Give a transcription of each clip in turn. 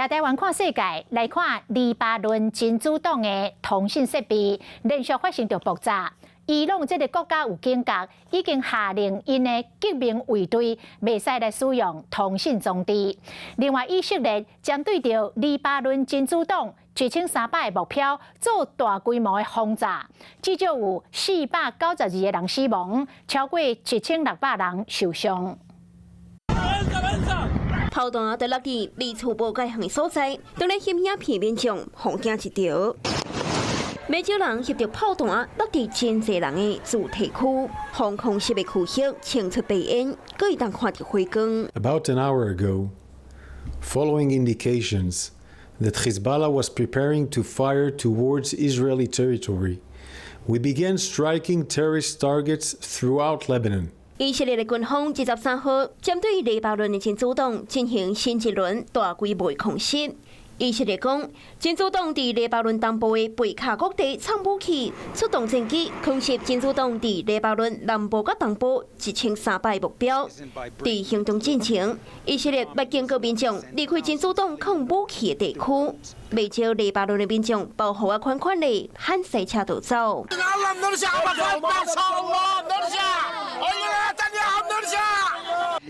亚台湾看世界，来看黎巴嫩真主党的通讯设备连续发生着爆炸。伊朗这个国家有警觉，已经下令因的革命卫队袂使来使用通讯装置。另外，以色列针对着黎巴嫩真主党7300个目标做大规模的轰炸，至少有492个人死亡，超过7600人受伤。 炮弹在落地离厝无界限所在，当然险影片面上红惊一条。不少人翕到炮弹落地真侪人的主题区，防空识别区域清出白烟，可以当看到火光。About an hour ago, following indications that Hezbollah was preparing to fire towards Israeli territory, we began striking terrorist targets throughout Lebanon. 以色列的军方23号针对黎巴嫩的真主党进行新一轮大规模空袭。以色列讲，真主党伫黎巴嫩东部的贝卡国地藏武器，出动战机空袭真主党伫黎巴嫩南部甲东部1300目标。伫行动进程，以色列要警告民众离开真主党控武器的地区，未少黎巴嫩的民众保护啊款款的喊塞车逃走。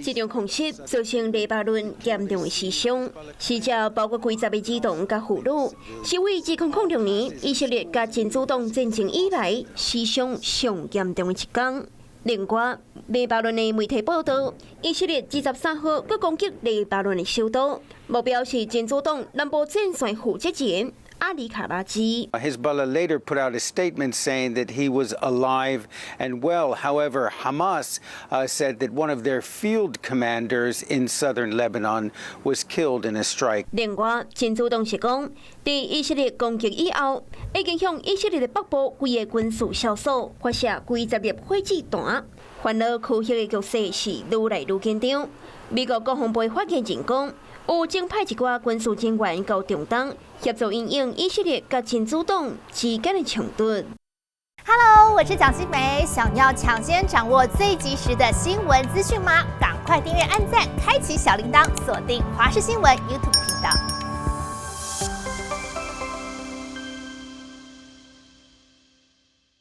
这场空袭造成黎巴嫩严重的死伤，死者包括几十个儿童甲妇女，是为2006年以色列甲真主党战争以来死伤上严重的一天。另外，黎巴嫩的媒体报道，以色列23号佮攻击黎巴嫩的首都，目标是真主党南部战线负责人。 Ali Karaji. Hezbollah later put out a statement saying that he was alive and well. However, Hamas said that one of their field commanders in southern Lebanon was killed in a strike. 另外，真主党是讲，在以色列攻击以后，已经向以色列的北部几个军事小所发射几十粒火子弹，烦恼区域的局势是愈来愈紧张。美国国防部发言人讲。 有正派一寡军事人员到中东协助因应以色列甲真主党之间的冲突。Hello， 我是蒋欣梅。想要抢先掌握最及时的新闻资讯吗？赶快订阅、按赞、开启小铃铛，锁定华视新闻 YouTube 频道。